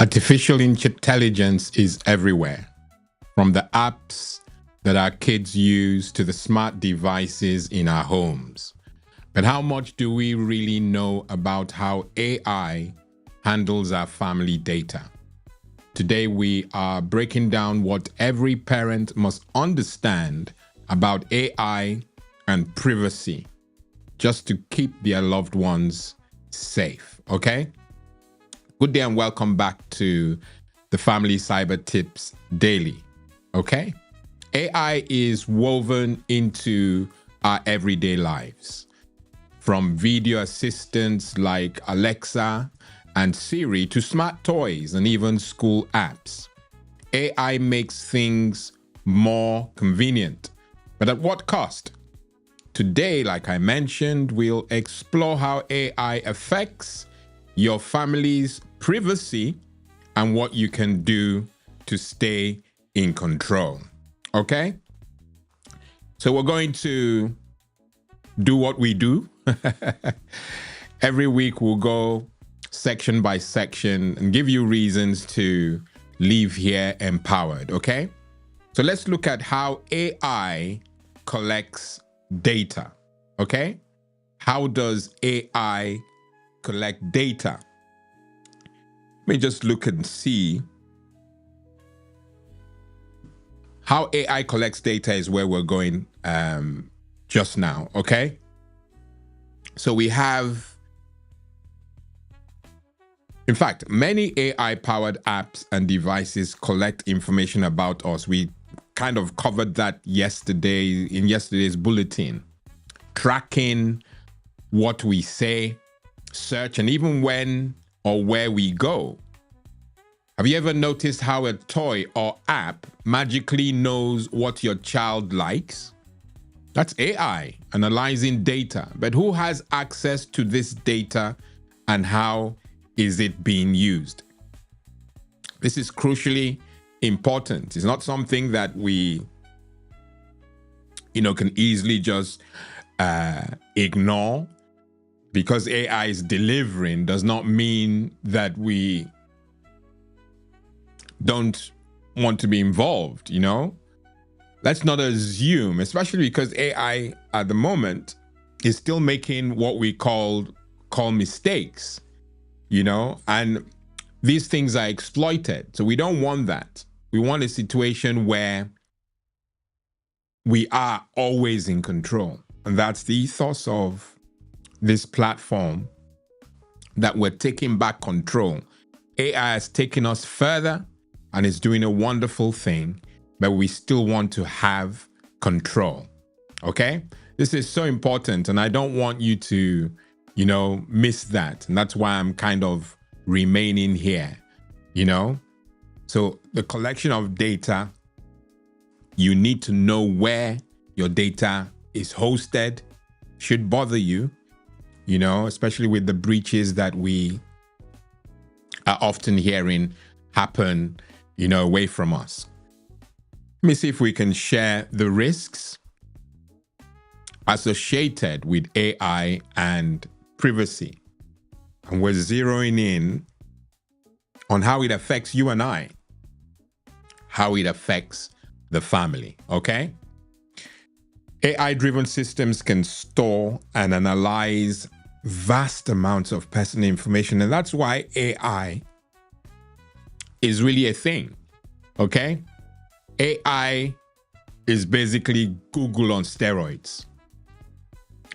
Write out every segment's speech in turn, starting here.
Artificial intelligence is everywhere, from the apps that our kids use to the smart devices in our homes. But how much do we really know about how AI handles our family data? Today, we are breaking down what every parent must understand about AI and privacy just to keep their loved ones safe, okay? Good day and welcome back to the Family Cyber Tips Daily, okay? AI is woven into our everyday lives, from video assistants like Alexa and Siri to smart toys and even school apps. AI makes things more convenient, but at what cost? Today, like I mentioned, we'll explore how AI affects your family's privacy and what you can do to stay in control. Okay? So we're going to do what we do. Every week we'll go section by section and give you reasons to leave here empowered. Okay? So let's look at how AI collects data. Okay? How does AI collect data? Let me just look and see. How AI collects data is where we're going just now, okay? So we have, in fact, many AI-powered apps and devices collect information about us. We kind of covered that yesterday in yesterday's bulletin, tracking what we say, search, and even when or where we go. Have you ever noticed how a toy or app magically knows what your child likes? That's AI analyzing data. But who has access to this data and how is it being used? This is crucially important. It's not something that we, can easily just ignore. Because AI is delivering does not mean that we don't want to be involved, Let's not assume, especially because AI at the moment is still making what we call mistakes, and these things are exploited. So we don't want that. We want a situation where we are always in control. And that's the ethos of this platform, that we're taking back control. AI has taken us further and is doing a wonderful thing, but we still want to have control. Okay? This is so important, and I don't want you to, miss that. And that's why I'm kind of remaining here, So the collection of data, you need to know where your data is hosted, should bother you, especially with the breaches that we are often hearing happen, away from us. Let me see if we can share the risks associated with AI and privacy. And we're zeroing in on how it affects you and I, how it affects the family, okay? AI-driven systems can store and analyze vast amounts of personal information, and that's why AI is really a thing, okay? AI is basically Google on steroids,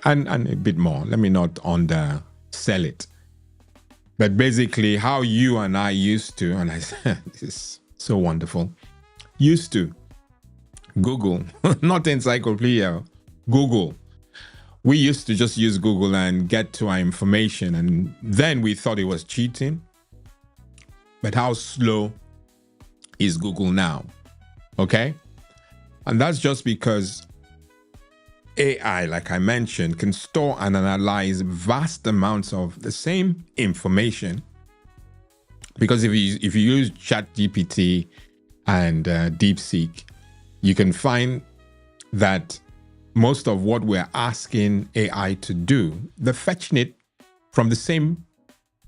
and a bit more. Let me not undersell it, but basically how you and I used to, and this is so wonderful, used to Google, not encyclopedia, Google. We used to just use Google and get to our information, and then we thought it was cheating. But how slow is Google now? Okay? And that's just because AI, like I mentioned, can store and analyze vast amounts of the same information. Because if you use ChatGPT and DeepSeek, you can find that most of what we're asking AI to do, they're fetching it from the same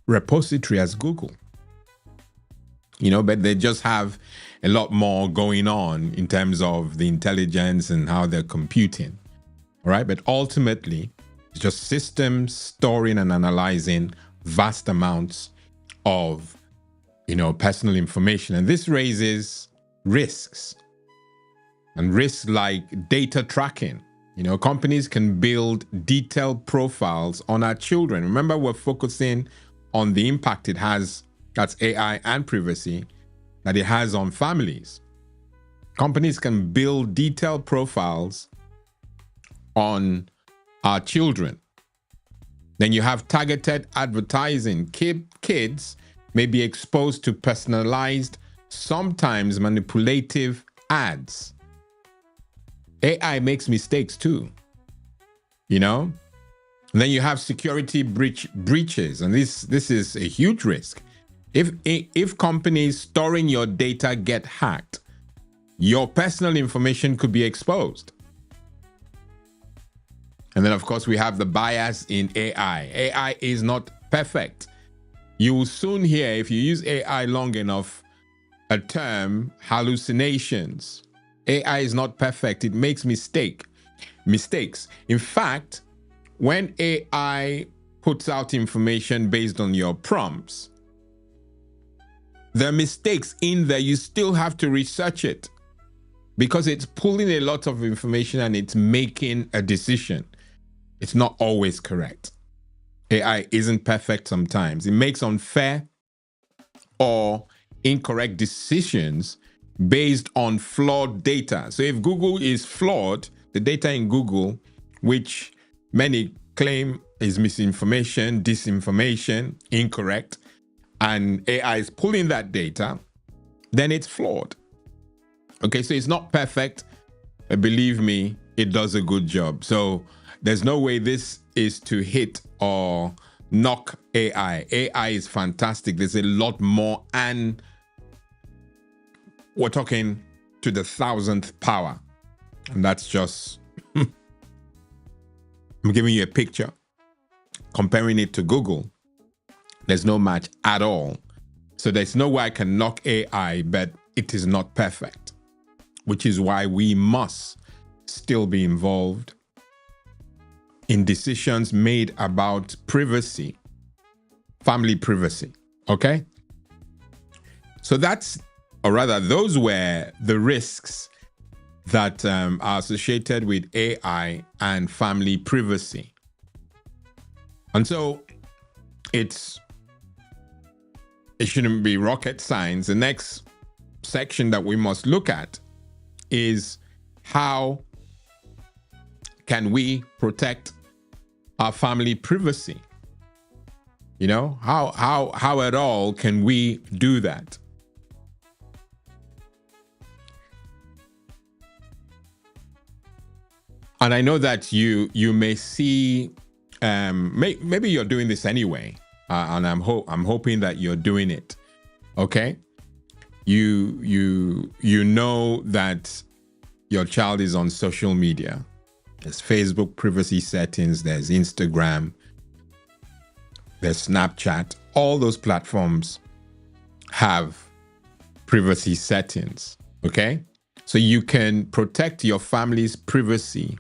repository as Google. but they just have a lot more going on in terms of the intelligence and how they're computing. All right. But ultimately, it's just systems storing and analyzing vast amounts of, personal information. And this raises risks, and risks like data tracking. Companies can build detailed profiles on our children. Remember, we're focusing on the impact it has, that's AI and privacy, that it has on families. Companies can build detailed profiles on our children. Then you have targeted advertising. Kids may be exposed to personalized, sometimes manipulative ads. AI makes mistakes too, And then you have security breaches, and this is a huge risk. If companies storing your data get hacked, your personal information could be exposed. And then, of course, we have the bias in AI. AI is not perfect. You will soon hear, if you use AI long enough, a term, hallucinations. AI is not perfect. It makes mistakes. In fact, when AI puts out information based on your prompts, there are mistakes in there. You still have to research it because it's pulling a lot of information and it's making a decision. It's not always correct. AI isn't perfect sometimes. It makes unfair or incorrect decisions based on flawed data. So if Google is flawed, the data in Google, which many claim is misinformation, disinformation, incorrect, and AI is pulling that data, then it's flawed. Okay, so it's not perfect, but believe me, it does a good job. So there's no way this is to hit or knock AI. AI is fantastic. There's a lot more, and we're talking to the 1,000th power. And that's just, I'm giving you a picture. Comparing it to Google, there's no match at all. So there's no way I can knock AI, but it is not perfect, which is why we must still be involved in decisions made about privacy, family privacy. Okay? So those were the risks that are associated with AI and family privacy. And so it shouldn't be rocket science. The next section that we must look at is how can we protect our family privacy? How at all can we do that? And I know that you may see, maybe you're doing this anyway, and I'm hoping that you're doing it. Okay, you know that your child is on social media. There's Facebook privacy settings. There's Instagram. There's Snapchat. All those platforms have privacy settings. Okay, so you can protect your family's privacy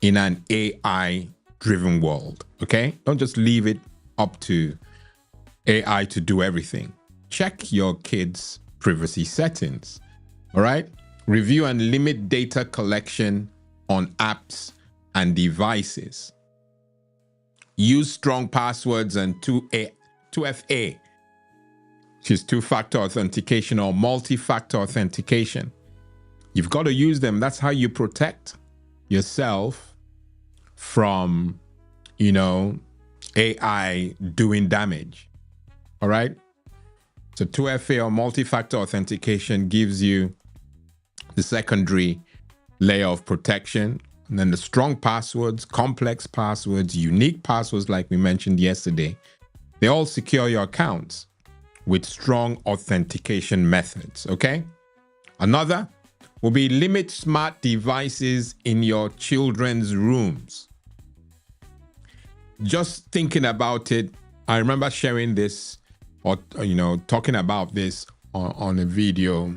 in an AI-driven world, okay? Don't just leave it up to AI to do everything. Check your kids' privacy settings, all right? Review and limit data collection on apps and devices. Use strong passwords and 2FA, which is two-factor authentication or multi-factor authentication. You've got to use them. That's how you protect yourself from, AI doing damage. All right. So 2FA or multi-factor authentication gives you the secondary layer of protection. And then the strong passwords, complex passwords, unique passwords, like we mentioned yesterday, they all secure your accounts with strong authentication methods. Okay. Another will be limit smart devices in your children's rooms. Just thinking about it, I remember sharing this or, talking about this on a video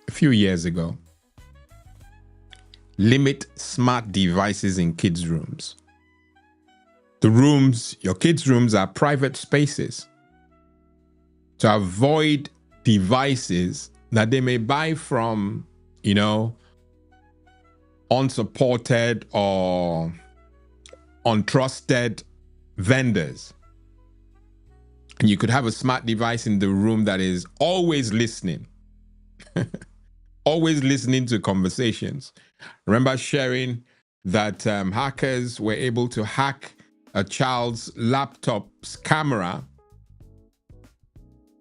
a few years ago. Limit smart devices in kids' rooms. Your kids' rooms are private spaces. To avoid devices that they may buy from, unsupported or untrusted vendors. And you could have a smart device in the room that is always listening, always listening to conversations. Remember sharing that hackers were able to hack a child's laptop's camera,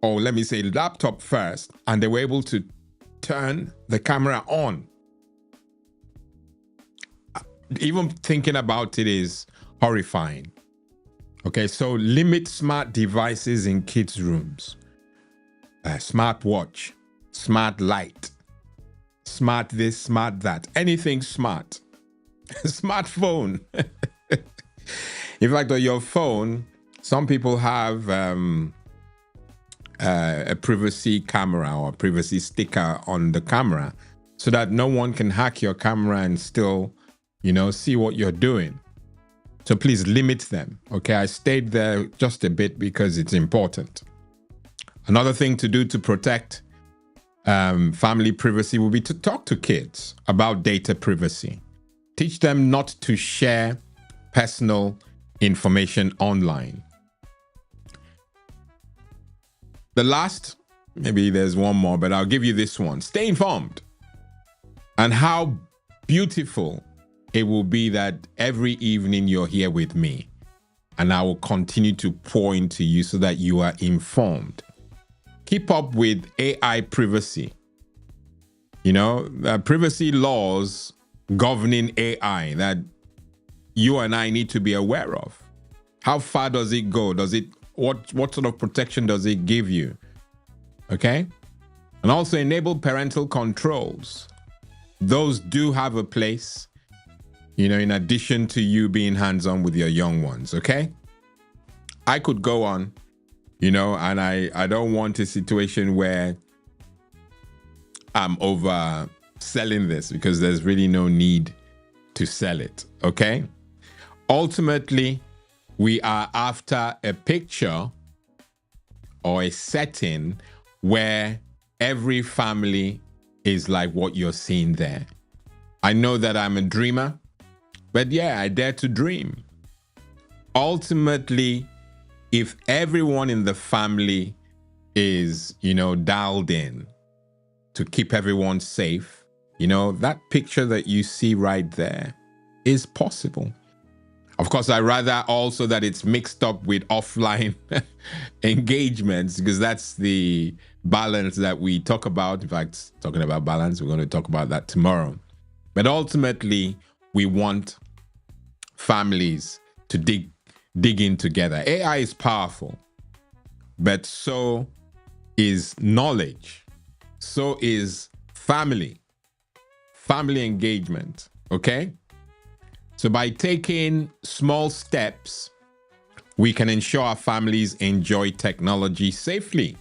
or let me say laptop first, and they were able to turn the camera on. Even thinking about it is horrifying. Okay, so limit smart devices in kids' rooms. Smart watch, smart light, smart this, smart that, anything smart. Smartphone. In fact, on your phone, some people have a privacy camera or privacy sticker on the camera so that no one can hack your camera and still, see what you're doing. So please limit them. Okay, I stayed there just a bit because it's important. Another thing to do to protect family privacy will be to talk to kids about data privacy. Teach them not to share personal information online. The last, maybe there's one more, but I'll give you this one. Stay informed. And how beautiful it will be that every evening you're here with me, and I will continue to pour into you so that you are informed. Keep up with AI privacy. Privacy laws governing AI that you and I need to be aware of. How far does it go? What sort of protection does it give you? Okay? And also enable parental controls. Those do have a place, in addition to you being hands-on with your young ones, okay? I could go on, and I don't want a situation where I'm overselling this because there's really no need to sell it, okay? Ultimately, we are after a picture or a setting where every family is like what you're seeing there. I know that I'm a dreamer, but I dare to dream. Ultimately, if everyone in the family is, dialed in to keep everyone safe, that picture that you see right there is possible. Of course, I rather also that it's mixed up with offline engagements, because that's the balance that we talk about. In fact, talking about balance, we're going to talk about that tomorrow. But ultimately, we want families to dig in together. AI is powerful, but so is knowledge. So is family engagement, okay? So by taking small steps, we can ensure our families enjoy technology safely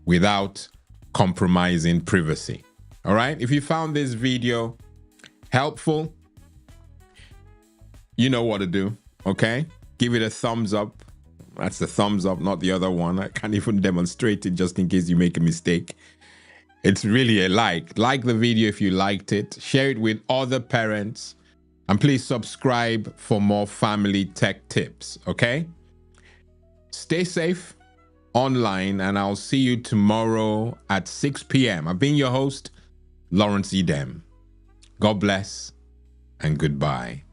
without compromising privacy. All right? If you found this video helpful, you know what to do, okay? Give it a thumbs up. That's the thumbs up, not the other one. I can't even demonstrate it just in case you make a mistake. It's really a like. Like the video if you liked it. Share it with other parents. And please subscribe for more family tech tips, okay? Stay safe online, and I'll see you tomorrow at 6 p.m. I've been your host, Lawrence Edem. God bless and goodbye.